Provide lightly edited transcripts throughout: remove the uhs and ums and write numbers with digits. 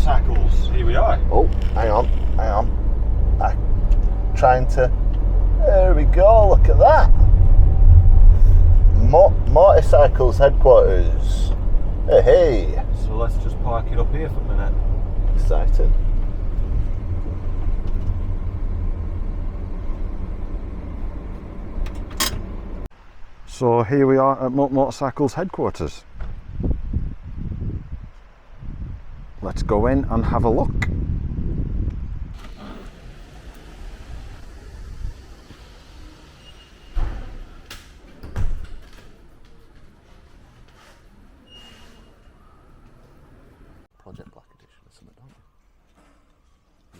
Motorcycles. Here we are. Oh, hang on. I'm trying to... There we go, look at that. Mutt Motorcycles headquarters. Hey. So let's just park it up here for a minute. Exciting. So here we are at Mutt Motorcycles headquarters. Let's go in and have a look. Project Black Edition or something,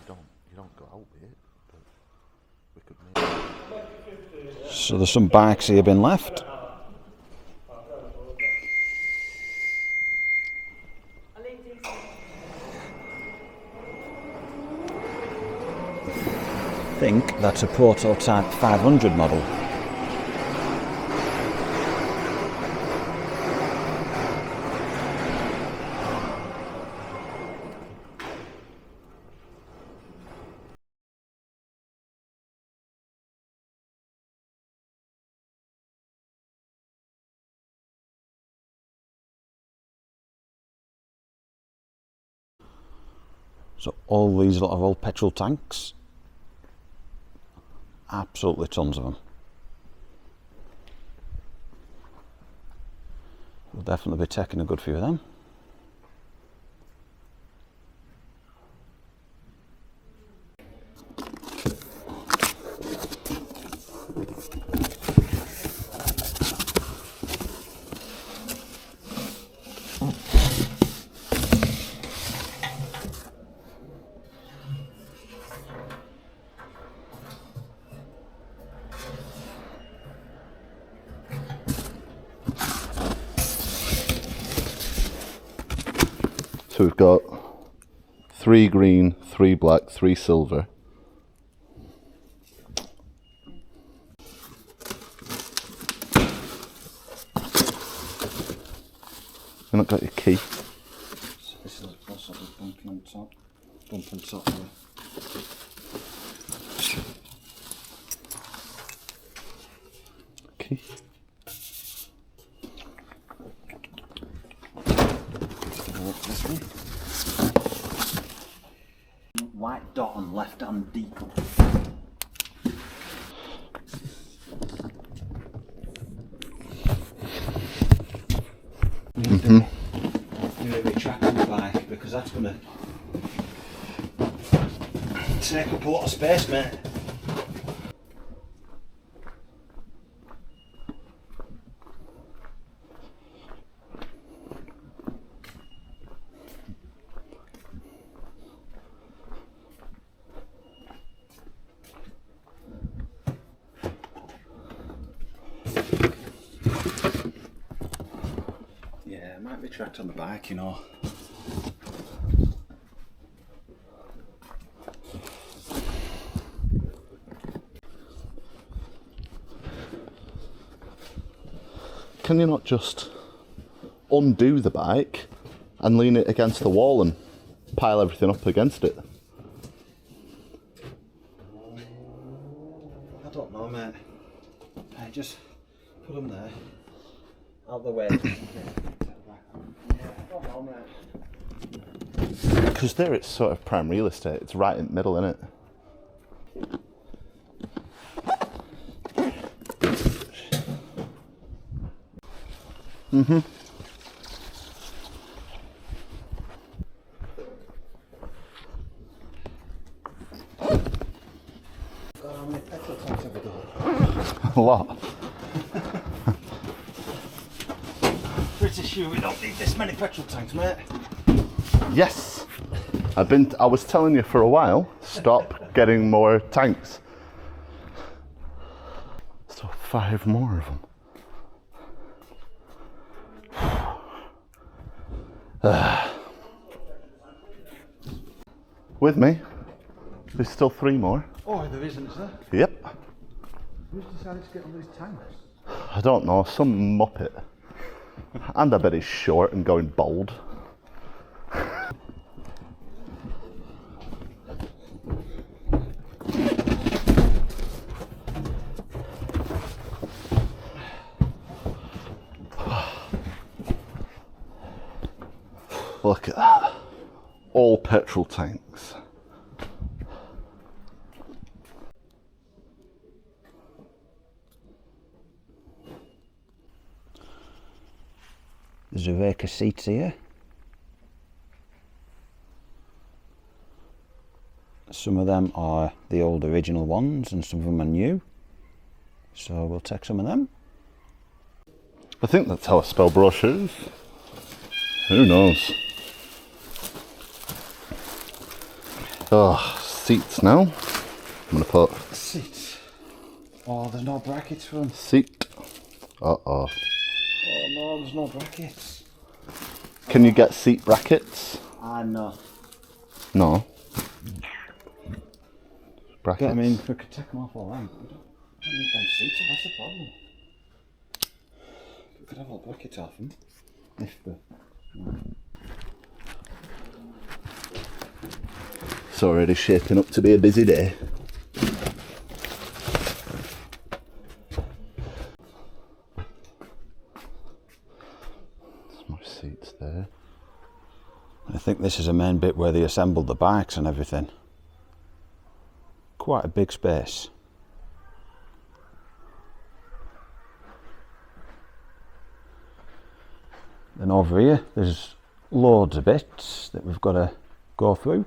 don't you? You don't go out with it, but we could make... So there's some bikes here been left. I think that's a prototype 500 model. So all these lot of old petrol tanks, absolutely tons of them. We'll definitely be taking a good few of them. So we've got 3 green, 3 black, 3 silver. You've not got your key. So this is also the bump on top here. Key. This one. White dot on left hand decal. You need to be tracking the bike because that's going to take up a lot of space, mate. Yeah, it might be tracked on the bike, you know. Can you not just undo the bike and lean it against the wall and pile everything up against it? I don't know, mate. I just put them there, out the way. Because there it's sort of prime real estate, it's right in the middle, isn't it? Mm-hmm. God, how many petrol tanks have we got? A lot. Pretty sure we don't need this many petrol tanks, mate. Yes! I was telling you for a while, stop getting more tanks. So 5 more of them. With me, there's still 3 more. Oh, there isn't, is there? Yep. Who's decided to get on these tanks? I don't know, some muppet. And I bet he's short and going bald. Look at that. All petrol tanks. There's a rake of seats here. Some of them are the old original ones and some of them are new. So we'll take some of them. I think that's how I spell brochures. Who knows? Oh, seats now. I'm gonna put Seats. Oh, there's no brackets for them. seat. Uh-oh. Oh no, there's no brackets. Can you get seat brackets? No. No. Brackets. But I mean, we could take them off all them. We don't need them seats, that's the problem. We could have all brackets off them. If the... It's already shaping up to be a busy day. There's more seats there. I think this is a main bit where they assembled the bikes and everything. Quite a big space. Then over here, there's loads of bits that we've got to go through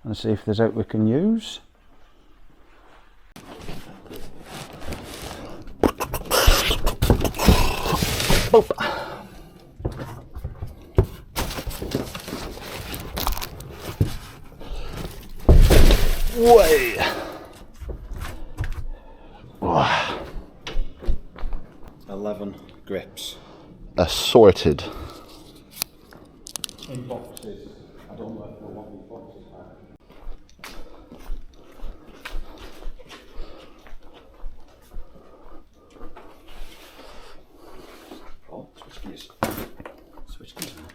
and see if there's out we can use. Way. 11 grips. Assorted. In boxes. I don't know if we want these boxes back. Oh, switch gears. Switch gears now.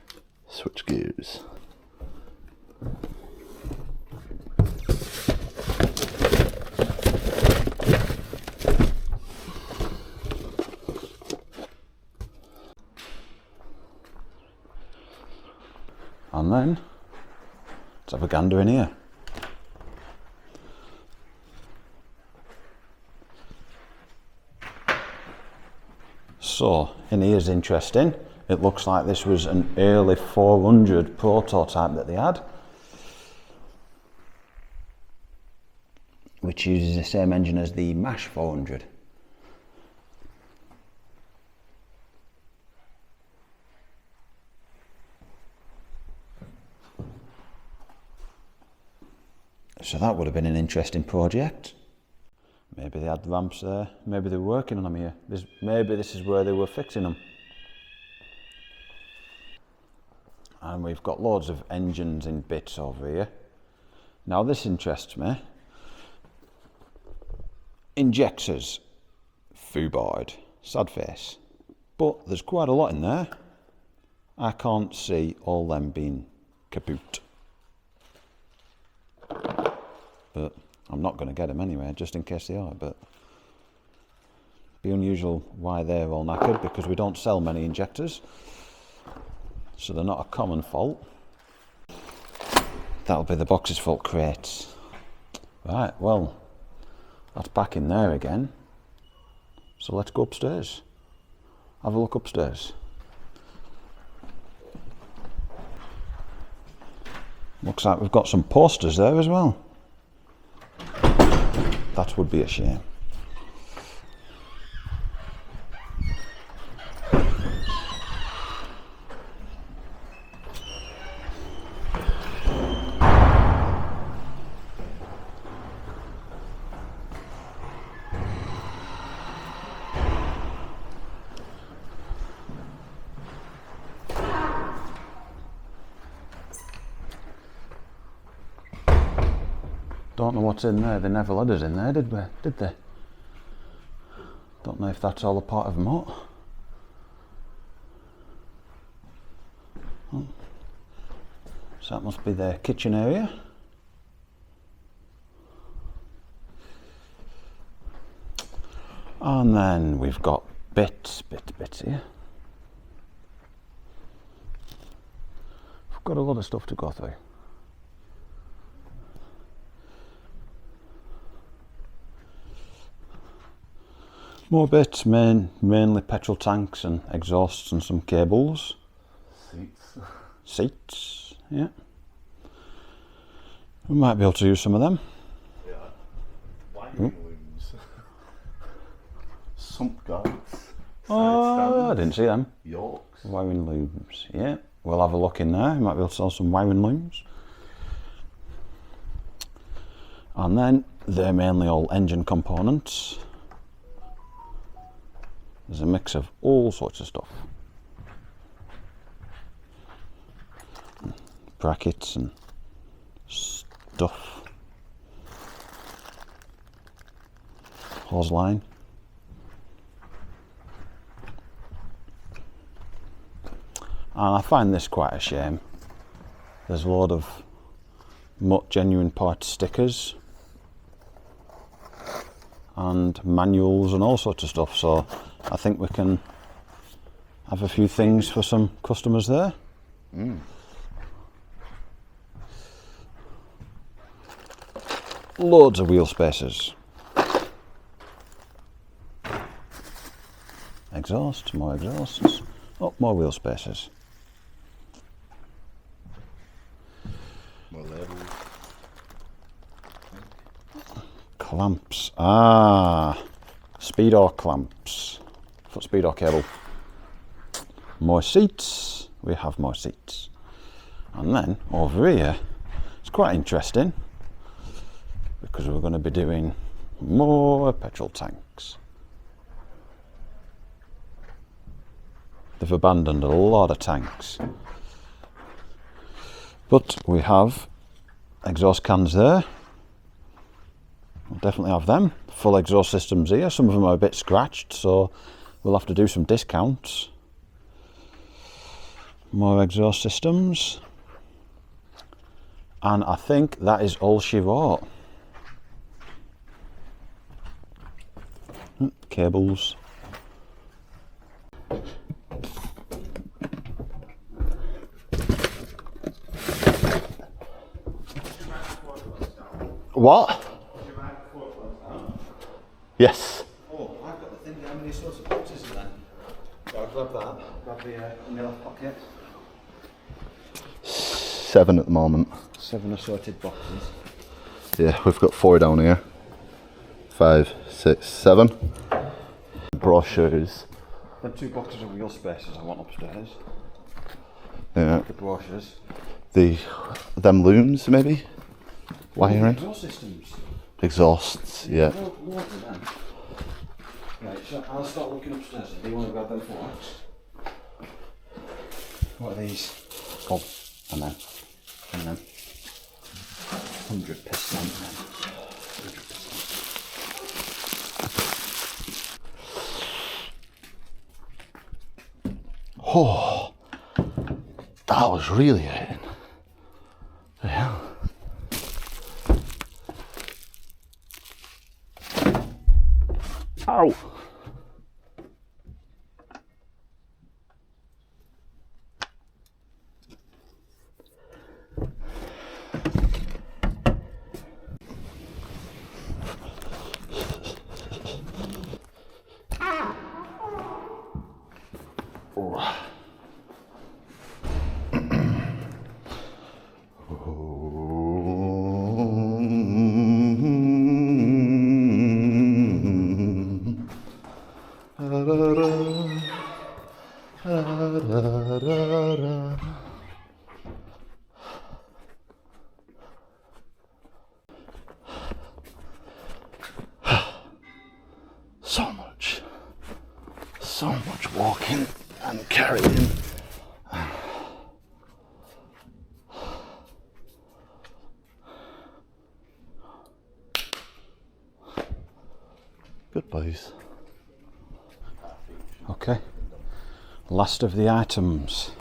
Switch gears. And then, let's have a gander in here. So, in here's interesting. It looks like this was an early 400 prototype that they had, which uses the same engine as the MASH 400. So that would have been an interesting project. Maybe they had ramps there, maybe they were working on them here. Maybe this is where they were fixing them. And we've got loads of engines in bits over here. Now this interests me. Injectors, foobarred, sad face. But there's quite a lot in there. I can't see all them being kaput. But I'm not going to get them anyway, just in case they are. But it'd be unusual why they're all knackered, because we don't sell many injectors, so they're not a common fault. That'll be the boxes full crates. Right, well, that's back in there again. So let's go upstairs. Have a look upstairs. Looks like we've got some posters there as well. That would be a shame. Don't know what's in there. They never let us in there, did they? Don't know if that's all a part of Mutt. Oh. So that must be their kitchen area. And then we've got bits here. We've I've got a lot of stuff to go through. More bits, mainly petrol tanks and exhausts and some cables. Seats, yeah. We might be able to use some of them. Yeah. Wiring looms. Sump guards. Oh, I didn't see them. Yorks. Wiring looms, yeah. We'll have a look in there. We might be able to sell some wiring looms. And then they're mainly all engine components. There's a mix of all sorts of stuff. Brackets and stuff. Hose line. And I find this quite a shame. There's a lot of Mutt genuine parts stickers and manuals and all sorts of stuff, so I think we can have a few things for some customers there. Loads of wheel spacers. Exhausts, more exhausts. Oh, more wheel spacers. More labels. Clamps. Ah, speedo clamps. Foot speedo cable. More seats. We have more seats. And then over here, it's quite interesting because we're going to be doing more petrol tanks. They've abandoned a lot of tanks. But we have exhaust cans there. We'll definitely have them. Full exhaust systems here. Some of them are a bit scratched, so we'll have to do some discounts. More exhaust systems. And I think that is all she wrote. Cables. What? Yes. Oh, I've got the thing. How many sorts of boxes are there? I'll grab that. Grab the nil pocket. 7 at the moment. 7 assorted boxes. Yeah, we've got 4 down here. 5, 6, 7. Brochures. The 2 boxes of wheel spacers I want upstairs. Yeah. The brochures. Them looms maybe? Wiring. Exhaust systems. Exhausts, yeah. Loads of them. Right, so I'll start looking upstairs. Do you want to grab them for us? What are these? Oh, and then. 100% then. 100%. Oh, that was really hitting. Yeah. Ow. So much walking and carrying. Good boys. Okay, last of the items.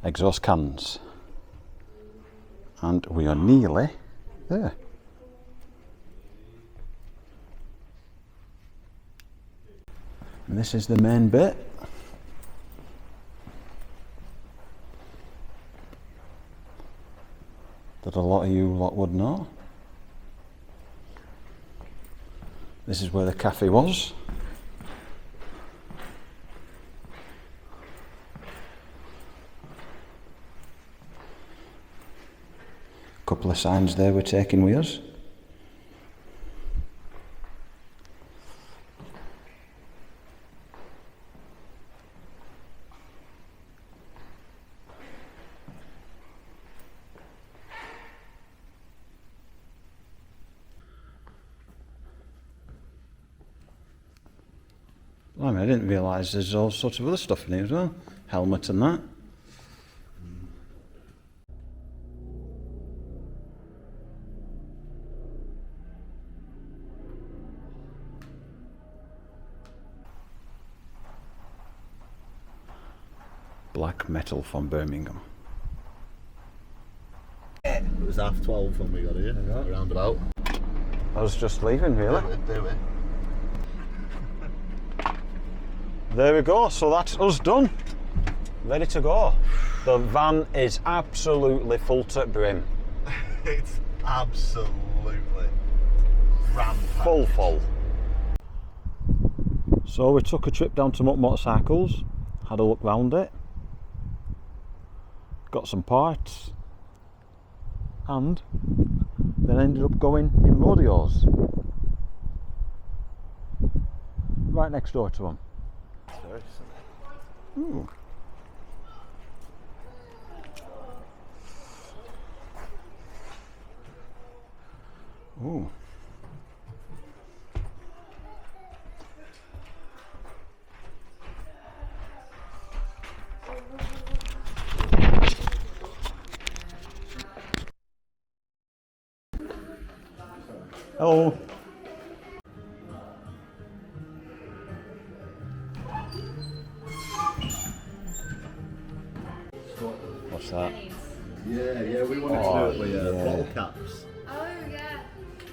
Exhaust cans. And we are nearly there. And this is the main bit. that a lot of you lot would know. This is where the cafe was. Couple of signs there we're taking with us. I mean, I didn't realise there's all sorts of other stuff in here as well. Helmet and that. Black metal from Birmingham. It was 12:30 when we got here, around about. I was just leaving, really. Do it. There we go, so that's us done. Ready to go. The van is absolutely full to brim. It's absolutely rampant. Full. So we took a trip down to Mutt Motorcycles, had a look round it, got some parts, and then ended up going in Rodeo's. Right next door to them. Ooh. Ooh. Hello. What's that? Yeah, we wanted to do it with bottle caps. Oh yeah,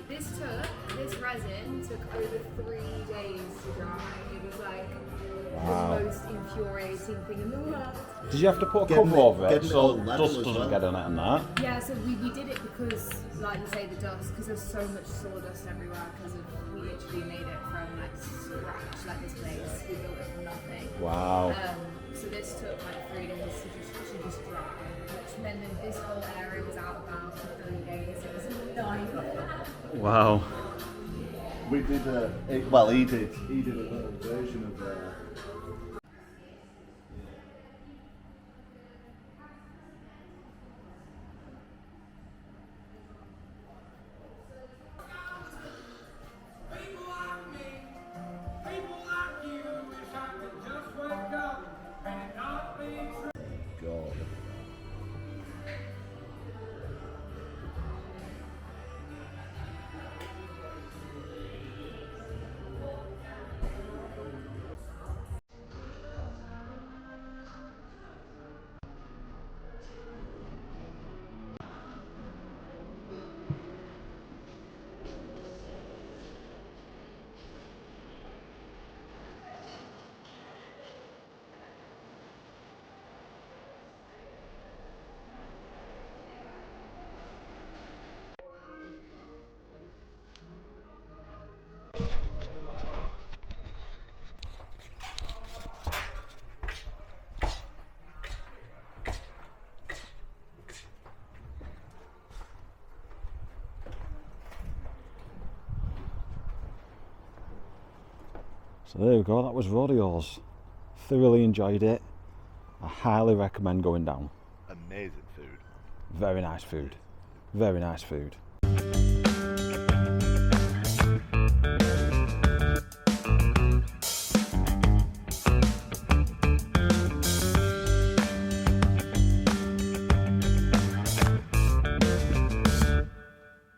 this resin took over 3 days to dry. It was like the most infuriating thing in the world. Did you have to put a cover over it so all dust level as doesn't well. get on it and that? Yeah, so we did it because, like you say, the dust, because there's so much sawdust everywhere because we literally made it from like scratch, like this place. We built it from nothing. Wow. So this took like 3 days to just dry, which meant that this whole area was out of bounds for 3 days. It was a nightmare. Wow. We did he did a little version of God. So there we go, that was Rodeo's. Thoroughly enjoyed it. I highly recommend going down. Amazing food. Very nice food. Very nice food.